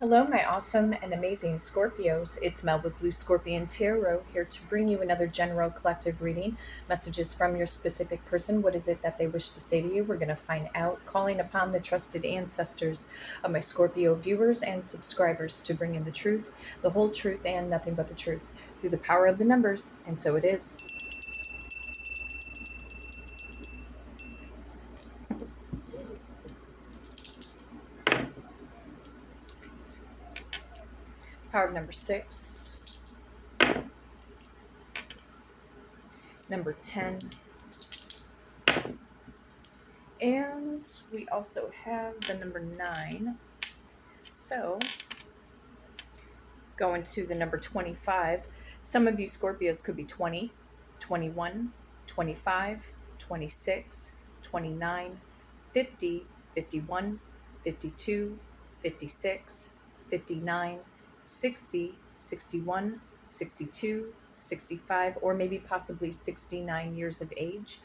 Hello, my awesome and amazing Scorpios. It's Mel with Blue Scorpion Tarot here to bring you another general collective reading. Messages from your specific person. What is it that they wish to say to you? We're going to find out. Calling upon the trusted ancestors of my Scorpio viewers and subscribers to bring in the truth, the whole truth, and nothing but the truth through the power of the numbers. And so it is. Power of number 6, number 10. And we also have the number 9. So going to the number 25. Some of you Scorpios could be 20, 21, 25, 26, 29, 50, 51, 52, 56, 59, 60, 61, 62, 65, or maybe possibly 69 years of age.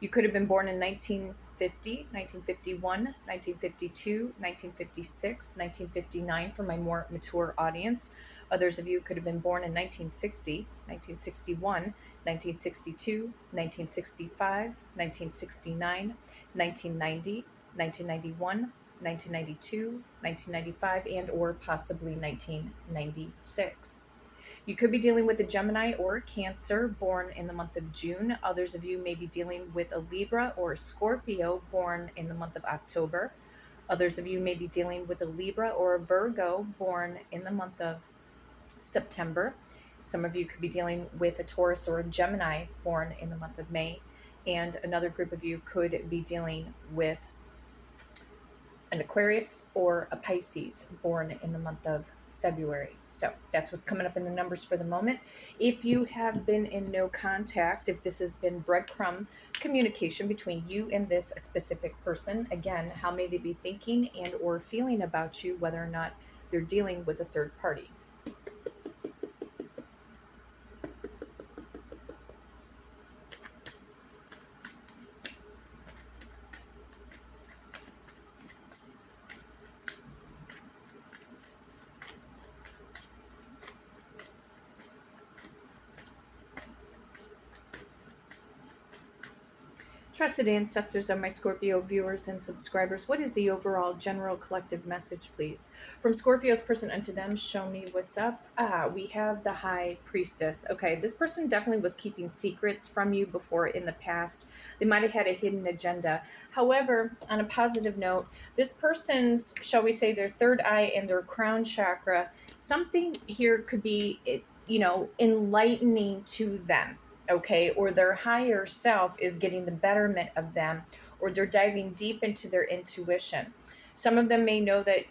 You could have been born in 1950, 1951, 1952, 1956, 1959 for my more mature audience. Others of you could have been born in 1960, 1961, 1962, 1965, 1969, 1990, 1991, 1992, 1995, and or possibly 1996. You could be dealing with a Gemini or a Cancer born in the month of June. Others of you may be dealing with a Libra or a Scorpio born in the month of October. Others of you may be dealing with a Libra or a Virgo born in the month of September. Some of you could be dealing with a Taurus or a Gemini born in the month of May. And another group of you could be dealing with an Aquarius or a Pisces born in the month of February. So that's what's coming up in the numbers for the moment. If you have been in no contact, if this has been breadcrumb communication between you and this specific person, again, how may they be thinking and or feeling about you, whether or not they're dealing with a third party. Trusted ancestors of my Scorpio viewers and subscribers, what is the overall general collective message, please? From Scorpio's person unto them, show me what's up. We have the High Priestess. Okay, this person definitely was keeping secrets from you before in the past. They might have had a hidden agenda. However, on a positive note, this person's, shall we say, their third eye and their crown chakra, something here could be, enlightening to them. Okay, or their higher self is getting the betterment of them, or they're diving deep into their intuition. Some of them may know that,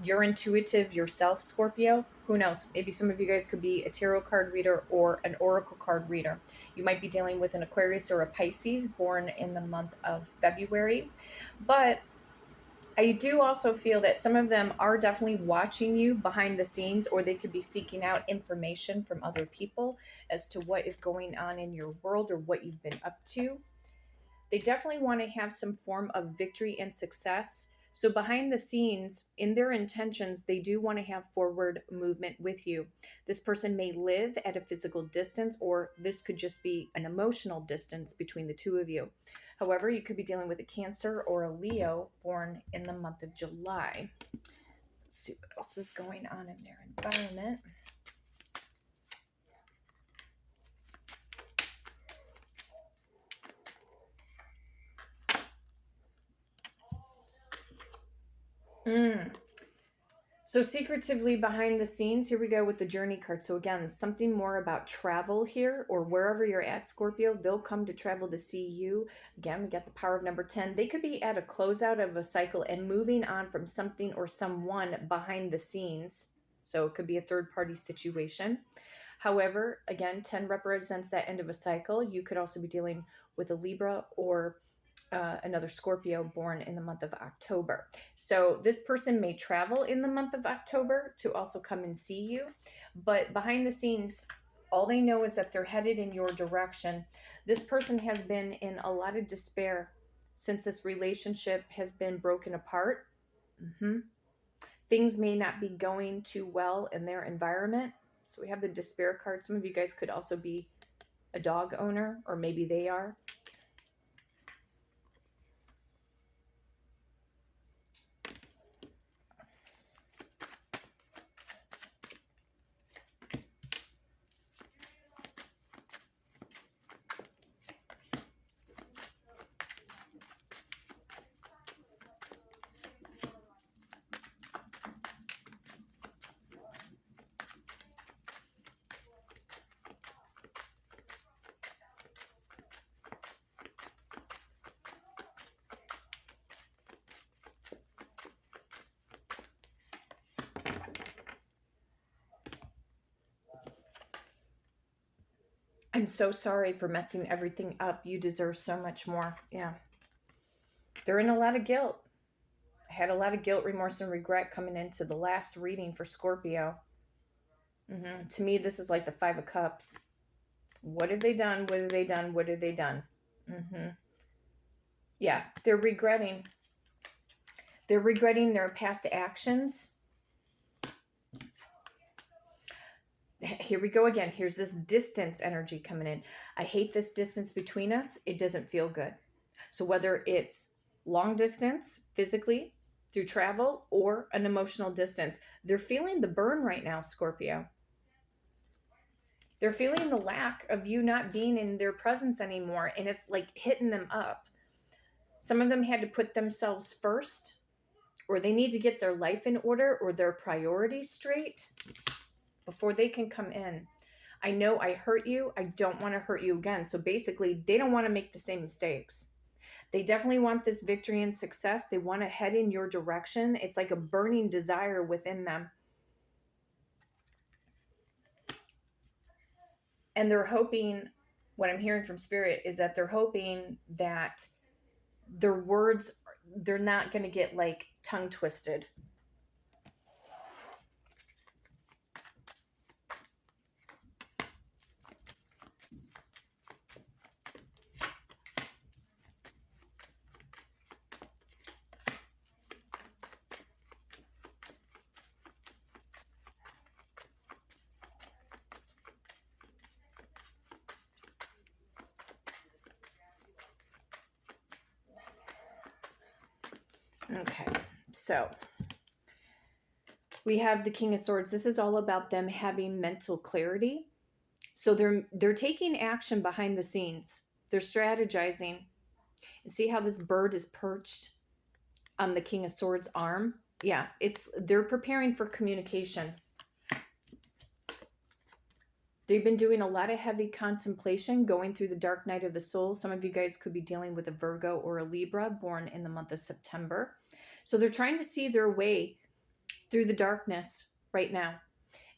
you're intuitive yourself, Scorpio. Who knows? Maybe some of you guys could be a tarot card reader or an oracle card reader. You might be dealing with an Aquarius or a Pisces born in the month of February. But I do also feel that some of them are definitely watching you behind the scenes, or they could be seeking out information from other people as to what is going on in your world or what you've been up to. They definitely want to have some form of victory and success. So behind the scenes, in their intentions, they do want to have forward movement with you. This person may live at a physical distance, or this could just be an emotional distance between the two of you. However, you could be dealing with a Cancer or a Leo born in the month of July. Let's see what else is going on in their environment. So secretively behind the scenes, here we go with the journey card. So again, something more about travel here, or wherever you're at, Scorpio, they'll come to travel to see you. Again, we got the power of number 10. They could be at a closeout of a cycle and moving on from something or someone behind the scenes. So it could be a third party situation. However, again, 10 represents that end of a cycle. You could also be dealing with a Libra or another Scorpio born in the month of October. So this person may travel in the month of October to also come and see you, but behind the scenes, all they know is that they're headed in your direction. This person has been in a lot of despair since this relationship has been broken apart. Things may not be going too well in their environment. So we have the despair card. Some of you guys could also be a dog owner, or maybe they are. I'm so sorry for messing everything up. You deserve so much more. Yeah. They're in a lot of guilt. I had a lot of guilt, remorse, and regret coming into the last reading for Scorpio. To me, this is like the Five of Cups. What have they done? What have they done? What have they done? Yeah, they're regretting. They're regretting their past actions. Here we go again. Here's this distance energy coming in. I hate this distance between us. It doesn't feel good. So whether it's long distance physically through travel or an emotional distance, they're feeling the burn right now, Scorpio. They're feeling the lack of you not being in their presence anymore, and it's like hitting them up. Some of them had to put themselves first, or they need to get their life in order or their priorities straight before they can come in. I know I hurt you. I don't want to hurt you again. So basically, they don't want to make the same mistakes. They definitely want this victory and success. They want to head in your direction. It's like a burning desire within them. And they're hoping, what I'm hearing from Spirit is that they're hoping that their words, they're not going to get like tongue twisted. Okay, so we have the King of Swords. This is all about them having mental clarity. So they're taking action behind the scenes. They're strategizing. And see how this bird is perched on the King of Swords arm? Yeah, they're preparing for communication. They've been doing a lot of heavy contemplation, going through the dark night of the soul. Some of you guys could be dealing with a Virgo or a Libra born in the month of September. So they're trying to see their way through the darkness right now.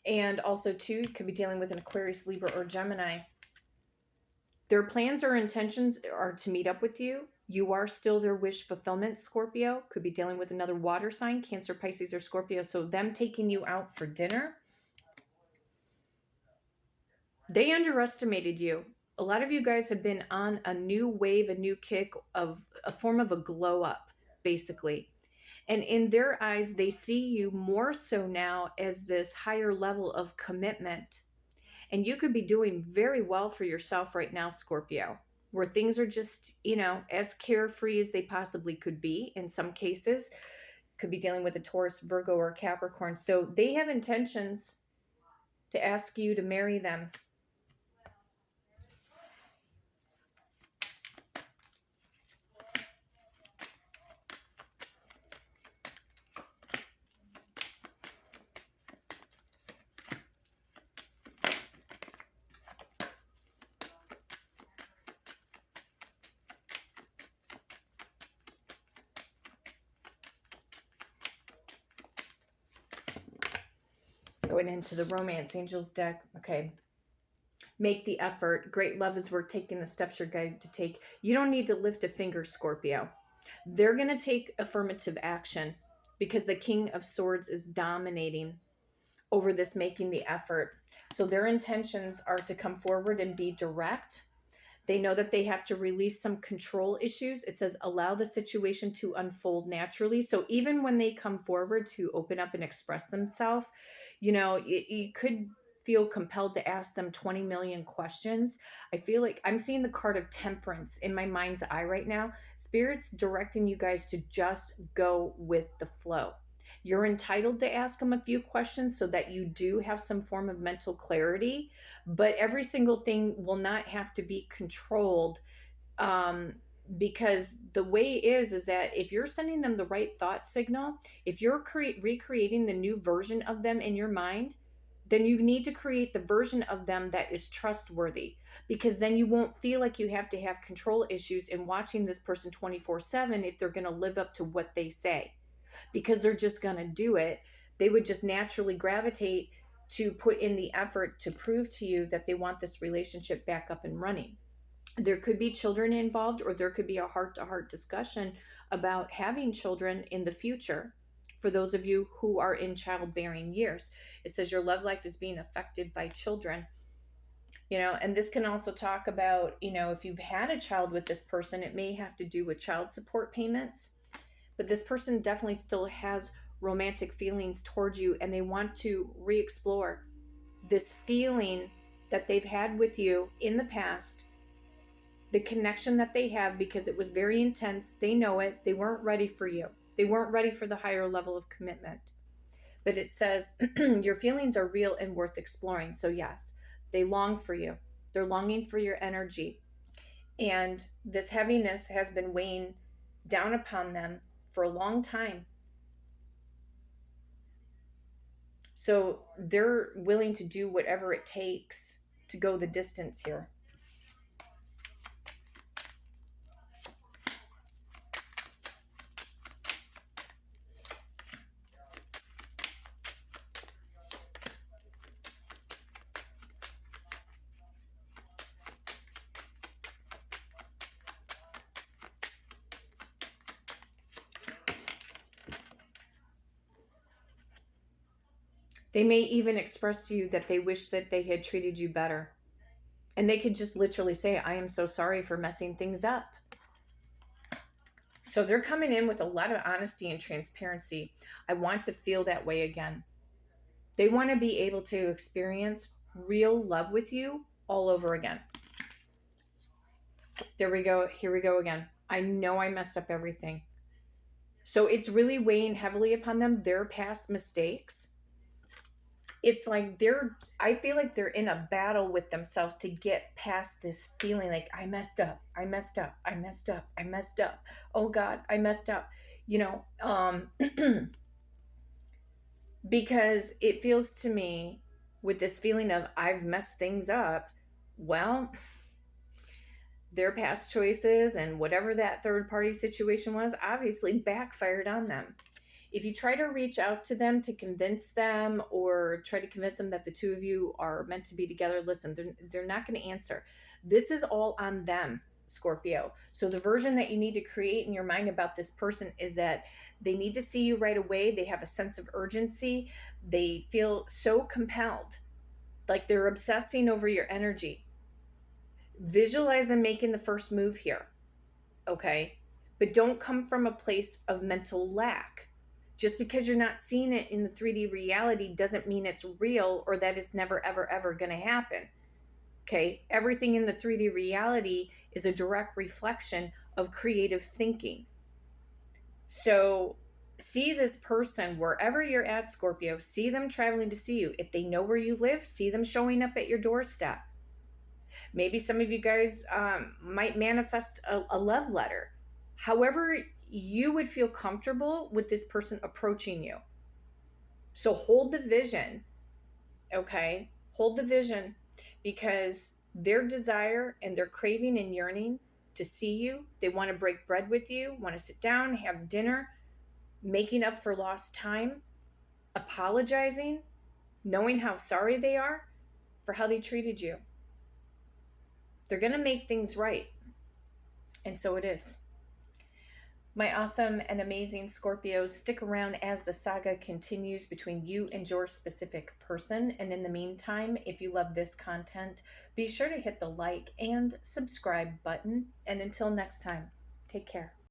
And also, too, could be dealing with an Aquarius, Libra, or Gemini. Their plans or intentions are to meet up with you. You are still their wish fulfillment, Scorpio. Could be dealing with another water sign, Cancer, Pisces, or Scorpio. So them taking you out for dinner. They underestimated you. A lot of you guys have been on a new wave, a new kick of a form of a glow up, basically. And in their eyes, they see you more so now as this higher level of commitment. And you could be doing very well for yourself right now, Scorpio, where things are just, as carefree as they possibly could be. In some cases, could be dealing with a Taurus, Virgo, or Capricorn. So they have intentions to ask you to marry them. Going into the Romance Angels deck. Okay. Make the effort. Great love is worth taking the steps you're guided to take. You don't need to lift a finger, Scorpio. They're going to take affirmative action because the King of Swords is dominating over this making the effort. So their intentions are to come forward and be direct. They know that they have to release some control issues. It says allow the situation to unfold naturally. So even when they come forward to open up and express themselves, you could feel compelled to ask them 20 million questions. I feel like I'm seeing the card of temperance in my mind's eye right now. Spirit's directing you guys to just go with the flow. You're entitled to ask them a few questions so that you do have some form of mental clarity, but every single thing will not have to be controlled, um, because the way is that if you're sending them the right thought signal, if you're recreating the new version of them in your mind, then you need to create the version of them that is trustworthy, because then you won't feel like you have to have control issues in watching this person 24/7 if they're going to live up to what they say, because they're just going to do it. They would just naturally gravitate to put in the effort to prove to you that they want this relationship back up and running. There could be children involved, or there could be a heart-to-heart discussion about having children in the future. For those of you who are in childbearing years, it says your love life is being affected by children. And this can also talk about, if you've had a child with this person, it may have to do with child support payments. But this person definitely still has romantic feelings towards you, and they want to re-explore this feeling that they've had with you in the past, the connection that they have, because it was very intense. They know it. They weren't ready for you. They weren't ready for the higher level of commitment. But it says your feelings are real and worth exploring. So yes, they long for you. They're longing for your energy. And this heaviness has been weighing down upon them for a long time. So they're willing to do whatever it takes to go the distance here. They may even express to you that they wish that they had treated you better. And they could just literally say, I am so sorry for messing things up. So they're coming in with a lot of honesty and transparency. I want to feel that way again. They want to be able to experience real love with you all over again. There we go. Here we go again. I know I messed up everything. So it's really weighing heavily upon them, their past mistakes. It's like I feel like they're in a battle with themselves to get past this feeling like I messed up. Oh God, I messed up. Because it feels to me with this feeling of I've messed things up. Well, their past choices and whatever that third party situation was obviously backfired on them. If you try to reach out to them to convince them, or try to convince them that the two of you are meant to be together, listen, they're not going to answer. This is all on them, Scorpio. So the version that you need to create in your mind about this person is that they need to see you right away. They have a sense of urgency. They feel so compelled, like they're obsessing over your energy. Visualize them making the first move here, okay? But don't come from a place of mental lack. Just because you're not seeing it in the 3D reality doesn't mean it's real, or that it's never, ever, ever going to happen. Okay? Everything in the 3D reality is a direct reflection of creative thinking. So see this person wherever you're at, Scorpio. See them traveling to see you. If they know where you live, see them showing up at your doorstep. Maybe some of you guys might manifest a love letter. However you would feel comfortable with this person approaching you. So hold the vision, okay? Hold the vision, because their desire and their craving and yearning to see you, they want to break bread with you, want to sit down, have dinner, making up for lost time, apologizing, knowing how sorry they are for how they treated you. They're going to make things right. And so it is. My awesome and amazing Scorpios, stick around as the saga continues between you and your specific person. And in the meantime, if you love this content, be sure to hit the like and subscribe button. And until next time, take care.